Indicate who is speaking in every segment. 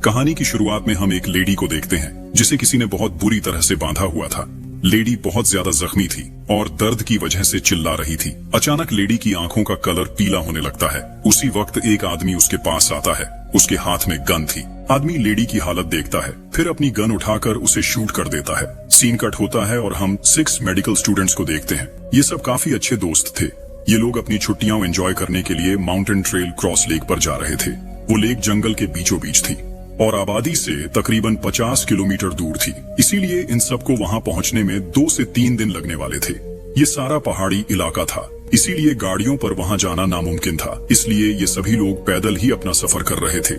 Speaker 1: कहानी की शुरुआत में हम एक लेडी को देखते हैं जिसे किसी ने बहुत बुरी तरह से बांधा हुआ था। लेडी बहुत ज्यादा जख्मी थी और दर्द की वजह से चिल्ला रही थी। अचानक लेडी की आंखों का कलर पीला होने लगता है। उसी वक्त एक आदमी उसके पास आता है। उसके हाथ में गन थी। आदमी लेडी की हालत देखता है, फिर अपनी गन उठाकर उसे शूट कर देता है। सीन कट होता है और हम 6 मेडिकल स्टूडेंट्स को देखते हैं। ये सब काफी अच्छे दोस्त थे। ये लोग अपनी छुट्टियां एंजॉय करने के लिए माउंटेन ट्रेल क्रॉस लेक पर जा रहे थे। वो लेक जंगल के बीचों बीच थी और आबादी से तकरीबन 50 किलोमीटर दूर थी। इसीलिए इन सबको वहां पहुंचने में 2 से 3 दिन लगने वाले थे। ये सारा पहाड़ी इलाका था, इसीलिए गाड़ियों पर वहां जाना नामुमकिन था। इसलिए ये सभी लोग पैदल ही अपना सफर कर रहे थे।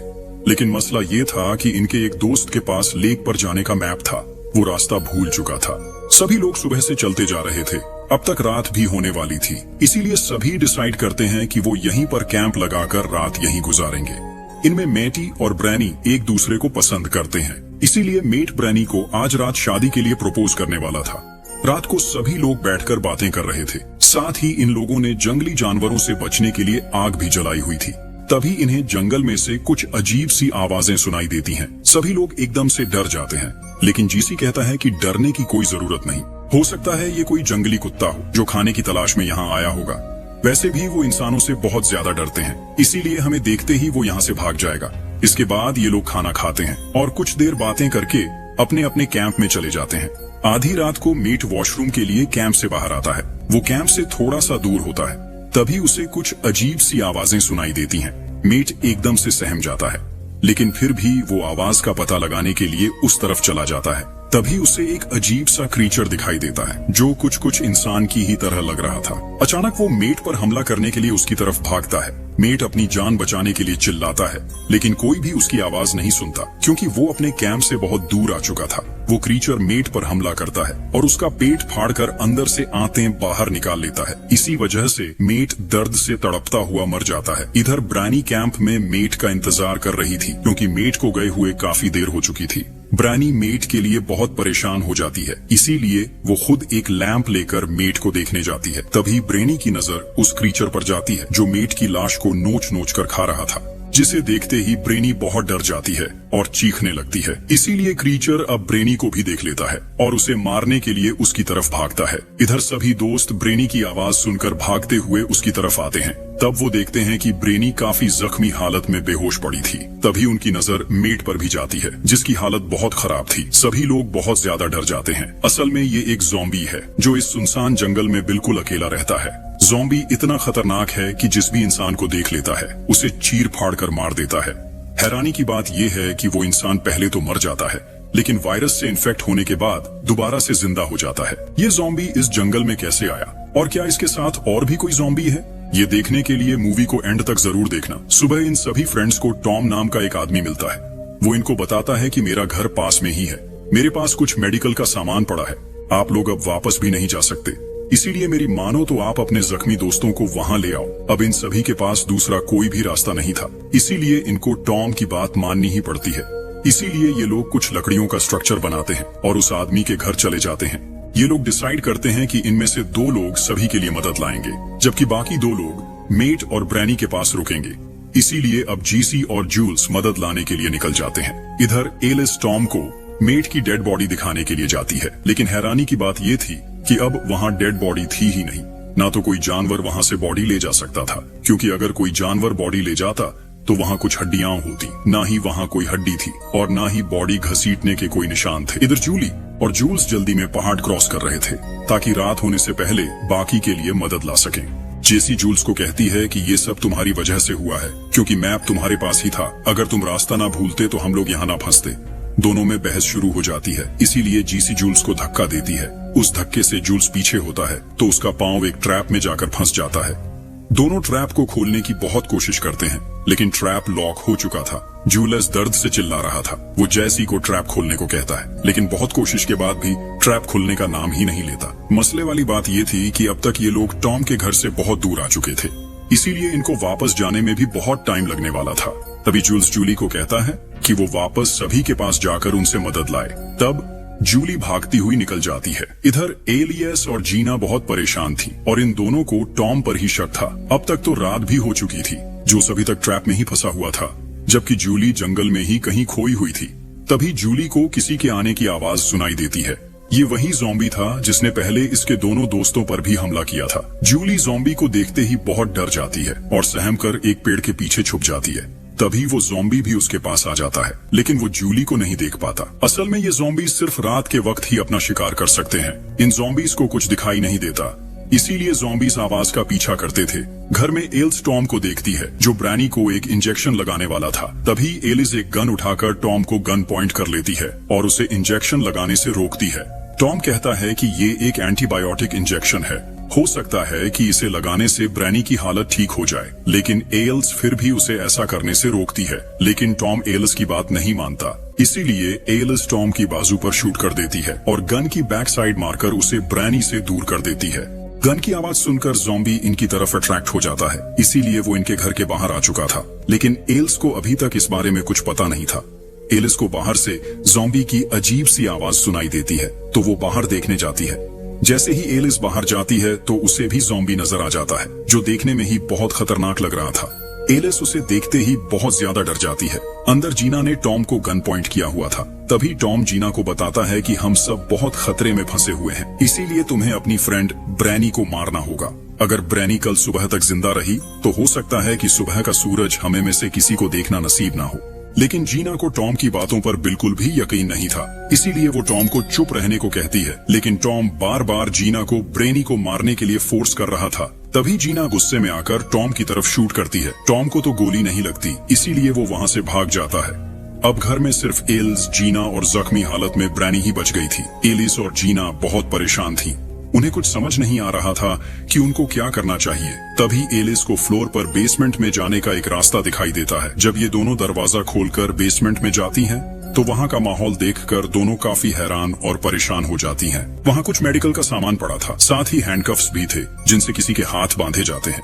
Speaker 1: लेकिन मसला ये था कि इनके एक दोस्त के पास लेक पर जाने का मैप था। वो रास्ता भूल चुका था। सभी लोग सुबह से चलते जा रहे थे। अब तक रात भी होने वाली थी, इसीलिए सभी डिसाइड करते हैं कि वो यहीं पर कैंप लगाकर रात यहीं गुजारेंगे। इनमें मेटी और ब्रैनी एक दूसरे को पसंद करते हैं, इसीलिए मेट ब्रैनी को आज रात शादी के लिए प्रपोज करने वाला था। रात को सभी लोग बैठकर बातें कर रहे थे। साथ ही इन लोगों ने जंगली जानवरों से बचने के लिए आग भी जलाई हुई थी। तभी इन्हें जंगल में से कुछ अजीब सी आवाजें सुनाई देती हैं। सभी लोग एकदम से डर जाते हैं, लेकिन जीसी कहता है कि डरने की कोई जरूरत नहीं। हो सकता है ये कोई जंगली कुत्ता हो जो खाने की तलाश में यहाँ आया होगा। वैसे भी वो इंसानों से बहुत ज्यादा डरते हैं, इसीलिए हमें देखते ही वो यहाँ से भाग जाएगा। इसके बाद ये लोग खाना खाते हैं और कुछ देर बातें करके अपने अपने कैंप में चले जाते हैं। आधी रात को मीट वॉशरूम के लिए कैंप से बाहर आता है। वो कैंप से थोड़ा सा दूर होता है। तभी उसे कुछ अजीब सी आवाजें सुनाई देती हैं। मीट एकदम से सहम जाता है, लेकिन फिर भी वो आवाज का पता लगाने के लिए उस तरफ चला जाता है। तभी उसे एक अजीब सा क्रीचर दिखाई देता है जो कुछ इंसान की ही तरह लग रहा था। अचानक वो मेट पर हमला करने के लिए उसकी तरफ भागता है। मेट अपनी जान बचाने के लिए चिल्लाता है, लेकिन कोई भी उसकी आवाज नहीं सुनता क्योंकि वो अपने कैंप से बहुत दूर आ चुका था। वो क्रीचर मेट पर हमला करता है और उसका पेट फाड़कर अंदर से आंतें बाहर निकाल लेता है। इसी वजह से मेट दर्द से तड़पता हुआ मर जाता है। इधर ब्रैनी कैंप में मेट का इंतजार कर रही थी क्योंकि मेट को गए हुए काफी देर हो चुकी थी। ब्रैनी मेट के लिए बहुत परेशान हो जाती है, इसीलिए वो खुद एक लैंप लेकर मेट को देखने जाती है। तभी ब्रैनी की नजर उस क्रीचर पर जाती है जो मेट की लाश को नोच नोच कर खा रहा था, जिसे देखते ही ब्रेनी बहुत डर जाती है और चीखने लगती है। इसीलिए क्रीचर अब ब्रेनी को भी देख लेता है और उसे मारने के लिए उसकी तरफ भागता है। इधर सभी दोस्त ब्रेनी की आवाज सुनकर भागते हुए उसकी तरफ आते हैं। तब वो देखते हैं कि ब्रेनी काफी जख्मी हालत में बेहोश पड़ी थी। तभी उनकी नजर मेट पर भी जाती है जिसकी हालत बहुत खराब थी। सभी लोग बहुत ज्यादा डर जाते हैं। असल में ये एक ज़ॉम्बी है जो इस सुनसान जंगल में बिल्कुल अकेला रहता है। ज़ॉम्बी इतना खतरनाक है कि जिस भी इंसान को देख लेता है उसे चीर फाड़ कर मार देता है। हैरानी की बात यह है कि वो इंसान पहले तो मर जाता है, लेकिन वायरस से इन्फेक्ट होने के बाद दोबारा से जिंदा हो जाता है। ये ज़ॉम्बी इस जंगल में कैसे आया और क्या इसके साथ और भी कोई ज़ॉम्बी है? ये देखने के लिए मूवी को एंड तक जरूर देखना। सुबह इन सभी फ्रेंड्स को टॉम नाम का एक आदमी मिलता है। वो इनको बताता है कि मेरा घर पास में ही है, मेरे पास कुछ मेडिकल का सामान पड़ा है, आप लोग अब वापस भी नहीं जा सकते, इसीलिए मेरी मानो तो आप अपने जख्मी दोस्तों को वहां ले आओ। अब इन सभी के पास दूसरा कोई भी रास्ता नहीं था, इसीलिए इनको टॉम की बात माननी ही पड़ती है। इसीलिए ये लोग कुछ लकड़ियों का स्ट्रक्चर बनाते हैं और उस आदमी के घर चले जाते हैं। ये लोग डिसाइड करते हैं कि इनमें से 2 लोग सभी के लिए मदद लाएंगे, जबकि बाकी 2 लोग मेट और ब्रैनी के पास रुकेंगे। इसीलिए अब जीसी और जूल्स मदद लाने के लिए निकल जाते हैं। इधर एलिस टॉम को मेट की डेड बॉडी दिखाने के लिए जाती है, लेकिन हैरानी की बात यह थी कि अब वहां डेड बॉडी थी ही नहीं। ना तो कोई जानवर वहां से बॉडी ले जा सकता था, क्योंकि अगर कोई जानवर बॉडी ले जाता तो वहां कुछ हड्डियां होती, ना ही वहां कोई हड्डी थी और ना ही बॉडी घसीटने के कोई निशान थे। इधर जूली और जूल्स जल्दी में पहाड़ क्रॉस कर रहे थे ताकि रात होने से पहले बाकी के लिए मदद ला सकें। जेसी जूल्स को कहती है कि ये सब तुम्हारी वजह से हुआ है, क्योंकि मैप तुम्हारे पास ही था। अगर तुम रास्ता ना भूलते तो हम लोग यहाँ ना फंसते। दोनों में बहस शुरू हो जाती है, इसीलिए जीसी जूल्स को धक्का देती है। उस धक्के से जूल्स पीछे होता है तो उसका पांव एक ट्रैप में जाकर फंस जाता है। दोनों ट्रैप को खोलने की बहुत कोशिश करते हैं, लेकिन ट्रैप लॉक हो चुका था। जूलियस दर्द से चिल्ला रहा था। वो जैसी को ट्रैप खोलने को कहता है, लेकिन बहुत कोशिश के बाद भी ट्रैप खुलने का नाम ही नहीं लेता। मसले वाली बात ये थी कि अब तक ये लोग टॉम के घर से बहुत दूर आ चुके थे, इसीलिए इनको वापस जाने में भी बहुत टाइम लगने वाला था। तभी जूल्स जूली को कहता है कि वो वापस सभी के पास जाकर उनसे मदद लाए। तब जूली भागती हुई निकल जाती है। इधर एलियस और जीना बहुत परेशान थी और इन दोनों को टॉम पर ही शक था। अब तक तो रात भी हो चुकी थी, जो सभी तक ट्रैप में ही फंसा हुआ था। जबकि जूली जंगल में ही कहीं खोई हुई थी। तभी जूली को किसी के आने की आवाज सुनाई देती है। ये वही ज़ॉम्बी था जिसने पहले इसके दोनों दोस्तों पर भी हमला किया था। जूली ज़ॉम्बी को देखते ही बहुत डर जाती है और सहम कर एक पेड़ के पीछे छुप जाती है। तभी वो ज़ॉम्बी भी उसके पास आ जाता है, लेकिन वो जूली को नहीं देख पाता। असल में ये ज़ॉम्बी सिर्फ रात के वक्त ही अपना शिकार कर सकते हैं। इन ज़ॉम्बीज को कुछ दिखाई नहीं देता, इसीलिए ज़ॉम्बीज आवाज का पीछा करते थे। घर में एल्स टॉम को देखती है, जो ब्रैनी को एक इंजेक्शन लगाने वाला था। तभी एलिस एक गन उठाकर टॉम को गन पॉइंट कर लेती है और उसे इंजेक्शन लगाने से रोकती है। टॉम कहता है कि ये एक एंटीबायोटिक इंजेक्शन है, हो सकता है कि इसे लगाने से ब्रैनी की हालत ठीक हो जाए, लेकिन एल्स फिर भी उसे ऐसा करने से रोकती है। लेकिन टॉम एल्स की बात नहीं मानता, इसीलिए एल्स टॉम की बाजू पर शूट कर देती है और गन की बैक साइड मारकर उसे ब्रैनी से दूर कर देती है। गन की आवाज सुनकर ज़ॉम्बी इनकी तरफ अट्रैक्ट हो जाता है, इसीलिए वो इनके घर के बाहर आ चुका था। लेकिन एल्स को अभी तक इस बारे में कुछ पता नहीं था। एलिस को बाहर से ज़ॉम्बी की अजीब सी आवाज सुनाई देती है, तो वो बाहर देखने जाती है। जैसे ही एलिस बाहर जाती है तो उसे भी ज़ॉम्बी नजर आ जाता है, जो देखने में ही बहुत खतरनाक लग रहा था। एलिस उसे देखते ही बहुत ज्यादा डर जाती है। अंदर जीना ने टॉम को गन पॉइंट किया हुआ था। तभी टॉम जीना को बताता है कि हम सब बहुत खतरे में फंसे हुए हैं, इसीलिए तुम्हें अपनी फ्रेंड ब्रैनी को मारना होगा। अगर ब्रैनी कल सुबह तक जिंदा रही तो हो सकता है कि सुबह का सूरज हमें में से किसी को देखना नसीब ना हो। लेकिन जीना को टॉम की बातों पर बिल्कुल भी यकीन नहीं था, इसीलिए वो टॉम को चुप रहने को कहती है। लेकिन टॉम बार बार जीना को ब्रैनी को मारने के लिए फोर्स कर रहा था। तभी जीना गुस्से में आकर टॉम की तरफ शूट करती है। टॉम को तो गोली नहीं लगती, इसीलिए वो वहां से भाग जाता है। अब घर में सिर्फ एल्स, जीना और जख्मी हालत में ब्रैनी ही बच गई थी। एलिस और जीना बहुत परेशान थी। उन्हें कुछ समझ नहीं आ रहा था कि उनको क्या करना चाहिए। तभी एलिस को फ्लोर पर बेसमेंट में जाने का एक रास्ता दिखाई देता है। जब ये दोनों दरवाजा खोलकर बेसमेंट में जाती हैं, तो वहाँ का माहौल देखकर दोनों काफी हैरान और परेशान हो जाती हैं। वहाँ कुछ मेडिकल का सामान पड़ा था, साथ ही हैंडकफ्स भी थे, जिनसे किसी के हाथ बांधे जाते हैं।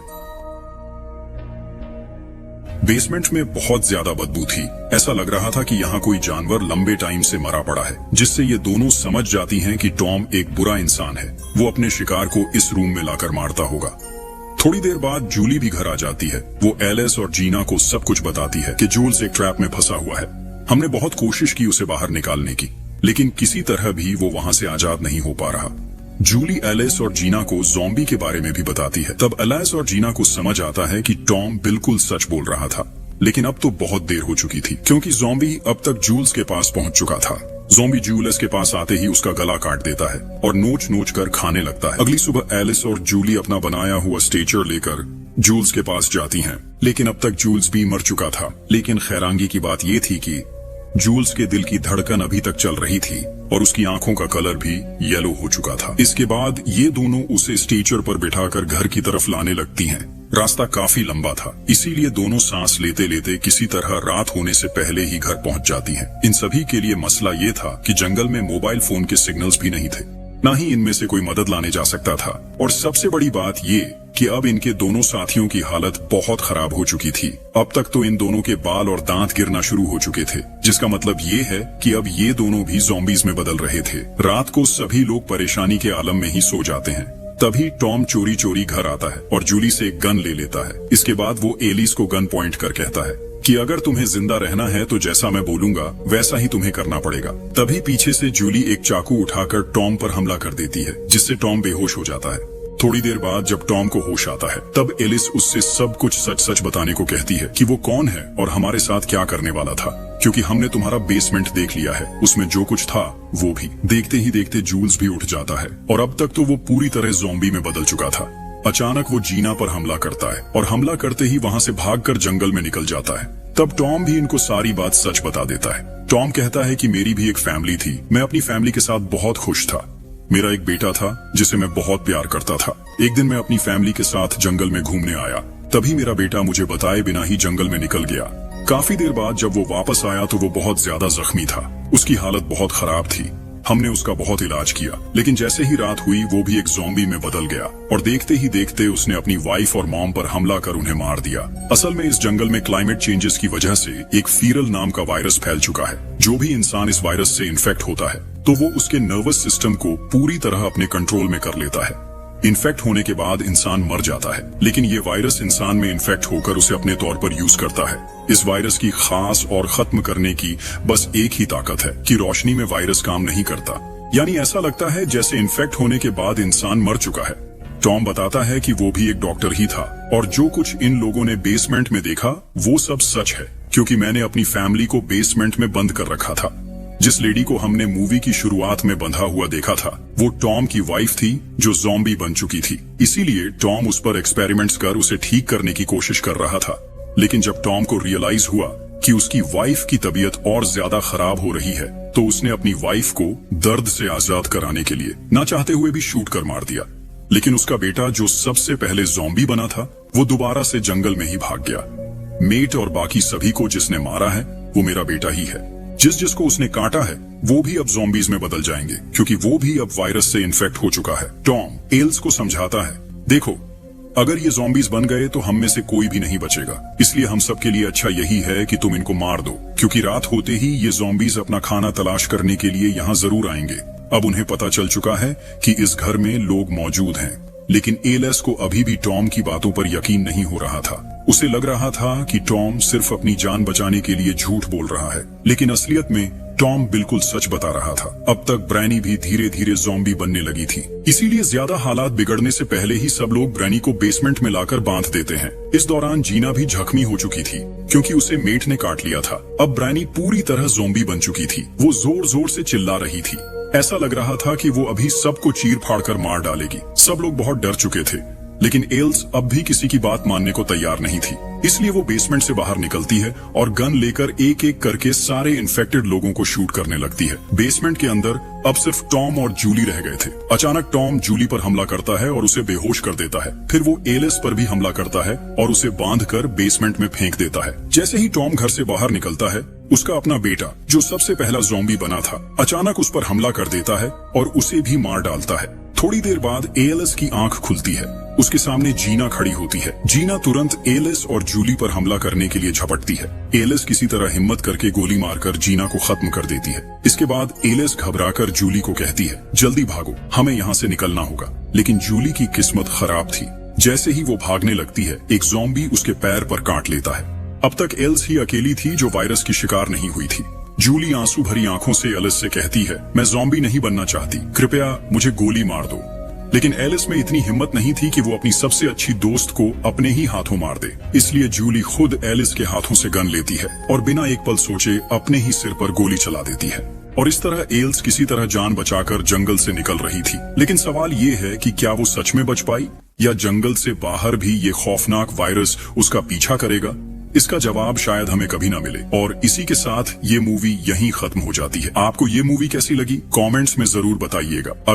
Speaker 1: बेसमेंट में बहुत ज्यादा बदबू थी। ऐसा लग रहा था कि यहाँ कोई जानवर लंबे टाइम से मरा पड़ा है, जिससे ये दोनों समझ जाती हैं कि टॉम एक बुरा इंसान है। वो अपने शिकार को इस रूम में लाकर मारता होगा। थोड़ी देर बाद जूली भी घर आ जाती है। वो एलिस और जीना को सब कुछ बताती है कि जूल्स एक ट्रैप में फंसा हुआ है। हमने बहुत कोशिश की उसे बाहर निकालने की, लेकिन किसी तरह भी वो वहां से आजाद नहीं हो पा रहा। जूली एलिस और जीना को ज़ॉम्बी के बारे में भी बताती है। तब एलिस और जीना को समझ आता है कि टॉम बिल्कुल सच बोल रहा था, लेकिन अब तो बहुत देर हो चुकी थी, क्योंकि ज़ॉम्बी अब तक जूल्स के पास पहुंच चुका था। ज़ॉम्बी जूलियस के पास आते ही उसका गला काट देता है और नोच नोच कर खाने लगता है। अगली सुबह एलिस और जूली अपना बनाया हुआ स्ट्रेचर लेकर जूल्स के पास जाती हैं, लेकिन अब तक जूल्स भी मर चुका था। लेकिन खैरांगी की बात ये थी कि जूल्स के दिल की धड़कन अभी तक चल रही थी और उसकी आंखों का कलर भी येलो हो चुका था। इसके बाद ये दोनों उसे स्ट्रेचर पर बिठाकर घर की तरफ लाने लगती हैं। रास्ता काफी लंबा था, इसीलिए दोनों सांस लेते लेते किसी तरह रात होने से पहले ही घर पहुंच जाती हैं। इन सभी के लिए मसला ये था कि जंगल में मोबाइल फोन के सिग्नल्स भी नहीं थे, न ही इनमें से कोई मदद लाने जा सकता था। और सबसे बड़ी बात ये कि अब इनके दोनों साथियों की हालत बहुत खराब हो चुकी थी। अब तक तो इन दोनों के बाल और दांत गिरना शुरू हो चुके थे, जिसका मतलब ये है कि अब ये दोनों भी ज़ॉम्बीज में बदल रहे थे। रात को सभी लोग परेशानी के आलम में ही सो जाते हैं। तभी टॉम चोरी चोरी घर आता है और जूली से एक गन ले लेता है। इसके बाद वो एलिस को गन पॉइंट कर कहता है कि अगर तुम्हें जिंदा रहना है तो जैसा मैं बोलूंगा वैसा ही तुम्हें करना पड़ेगा। तभी पीछे से जूली एक चाकू उठाकर टॉम पर हमला कर देती है, जिससे टॉम बेहोश हो जाता है। थोड़ी देर बाद जब टॉम को होश आता है, तब एलिस उससे सब कुछ सच सच बताने को कहती है कि वो कौन है और हमारे साथ क्या करने वाला था, क्योंकि हमने तुम्हारा बेसमेंट देख लिया है, उसमें जो कुछ था वो भी। देखते ही देखते जूल्स भी उठ जाता है और अब तक तो वो पूरी तरह ज़ॉम्बी में बदल चुका था। अचानक वो जीना पर हमला करता है और हमला करते ही वहां से भागकर जंगल में निकल जाता है। तब टॉम भी इनको सारी बात सच बता देता है। टॉम कहता है कि मेरी भी एक फैमिली थी, मैं अपनी फैमिली के साथ बहुत खुश था। मेरा एक बेटा था जिसे मैं बहुत प्यार करता था। एक दिन मैं अपनी फैमिली के साथ जंगल में घूमने आया, तभी मेरा बेटा मुझे बताए बिना ही जंगल में निकल गया। काफी देर बाद जब वो वापस आया तो वो बहुत ज्यादा जख्मी था, उसकी हालत बहुत खराब थी। हमने उसका बहुत इलाज किया, लेकिन जैसे ही रात हुई वो भी एक ज़ॉम्बी में बदल गया और देखते ही देखते उसने अपनी वाइफ और मॉम पर हमला कर उन्हें मार दिया। असल में इस जंगल में क्लाइमेट चेंजेस की वजह से एक फीरल नाम का वायरस फैल चुका है। जो भी इंसान इस वायरस से इन्फेक्ट होता है तो वो उसके नर्वस सिस्टम को पूरी तरह अपने कंट्रोल में कर लेता है। इन्फेक्ट होने के बाद इंसान मर जाता है, लेकिन ये वायरस इंसान में इन्फेक्ट होकर उसे अपने तौर पर यूज करता है। इस वायरस की खास और खत्म करने की बस एक ही ताकत है कि रोशनी में वायरस काम नहीं करता। यानी ऐसा लगता है जैसे इन्फेक्ट होने के बाद इंसान मर चुका है। टॉम बताता है कि वो भी एक डॉक्टर ही था और जो कुछ इन लोगों ने बेसमेंट में देखा वो सब सच है, क्योंकि मैंने अपनी फैमिली को बेसमेंट में बंद कर रखा था। जिस लेडी को हमने मूवी की शुरुआत में बंधा हुआ देखा था वो टॉम की वाइफ थी जो ज़ॉम्बी बन चुकी थी। इसीलिए टॉम उस पर एक्सपेरिमेंट्स कर उसे ठीक करने की कोशिश कर रहा था। लेकिन जब टॉम को रियलाइज हुआ कि उसकी वाइफ की तबीयत और ज्यादा खराब हो रही है तो उसने अपनी वाइफ को दर्द से आजाद कराने के लिए ना चाहते हुए भी शूट कर मार दिया। लेकिन उसका बेटा जो सबसे पहले ज़ॉम्बी बना था वो दोबारा से जंगल में ही भाग गया। मेट और बाकी सभी को जिसने मारा है वो मेरा बेटा ही है। जिसको उसने काटा है वो भी अब ज़ॉम्बीज में बदल जाएंगे, क्योंकि वो भी अब वायरस से इन्फेक्ट हो चुका है। टॉम एल्स को समझाता है, देखो अगर ये ज़ॉम्बीज बन गए तो हम में से कोई भी नहीं बचेगा, इसलिए हम सब के लिए अच्छा यही है कि तुम इनको मार दो, क्योंकि रात होते ही ये ज़ॉम्बीज अपना खाना तलाश करने के लिए यहाँ जरूर आएंगे। अब उन्हें पता चल चुका है कि इस घर में लोग मौजूद हैं। लेकिन एलेस को अभी भी टॉम की बातों पर यकीन नहीं हो रहा था। उसे लग रहा था कि टॉम सिर्फ अपनी जान बचाने के लिए झूठ बोल रहा है, लेकिन असलियत में टॉम बिल्कुल सच बता रहा था। अब तक ब्रैनी भी धीरे धीरे ज़ॉम्बी बनने लगी थी, इसीलिए ज्यादा हालात बिगड़ने से पहले ही सब लोग ब्रैनी को बेसमेंट में लाकर बांध देते हैं। इस दौरान जीना भी जख्मी हो चुकी थी क्योंकि उसे मेट ने काट लिया था। अब ब्रैनी पूरी तरह ज़ॉम्बी बन चुकी थी। वो जोर जोर से चिल्ला रही थी। ऐसा लग रहा था कि वो अभी सबको चीर फाड़ कर मार डालेगी। सब लोग बहुत डर चुके थे, लेकिन एल्स अब भी किसी की बात मानने को तैयार नहीं थी। इसलिए वो बेसमेंट से बाहर निकलती है और गन लेकर एक एक करके सारे इन्फेक्टेड लोगों को शूट करने लगती है। बेसमेंट के अंदर अब सिर्फ टॉम और जूली रह गए थे। अचानक टॉम जूली पर हमला करता है और उसे बेहोश कर देता है। फिर वो एलिस पर भी हमला करता है और उसे बांधकर बेसमेंट में फेंक देता है। जैसे ही टॉम घर से बाहर निकलता है, उसका अपना बेटा जो सबसे पहला ज़ॉम्बी बना था अचानक उस पर हमला कर देता है और उसे भी मार डालता है। थोड़ी देर बाद एलिस की आंख खुलती है। उसके सामने जीना खड़ी होती है। जीना तुरंत एलिस और जूली पर हमला करने के लिए झपटती है। एलिस किसी तरह हिम्मत करके गोली मारकर जीना को खत्म कर देती है। इसके बाद एलिस घबराकर जूली को कहती है, जल्दी भागो, हमें यहाँ से निकलना होगा। लेकिन जूली की किस्मत खराब थी। जैसे ही वो भागने लगती है, एक ज़ॉम्बी उसके पैर पर काट लेता है। अब तक एल्स ही अकेली थी जो वायरस की शिकार नहीं हुई थी। जूली आंसू भरी आंखों से एलिस से कहती है, मैं ज़ॉम्बी नहीं बनना चाहती, कृपया मुझे गोली मार दो। लेकिन एलिस में इतनी हिम्मत नहीं थी कि वो अपनी सबसे अच्छी दोस्त को अपने ही हाथों मार दे। इसलिए जूली खुद एलिस के हाथों से गन लेती है और बिना एक पल सोचे अपने ही सिर पर गोली चला देती है। और इस तरह एल्स किसी तरह जान बचाकर जंगल से निकल रही थी। लेकिन सवाल ये है कि क्या वो सच में बच पाई, या जंगल से बाहर भी ये खौफनाक वायरस उसका पीछा करेगा? इसका जवाब शायद हमें कभी ना मिले। और इसी के साथ ये मूवी यहीं खत्म हो जाती है। आपको ये मूवी कैसी लगी कमेंट्स में जरूर बताइएगा।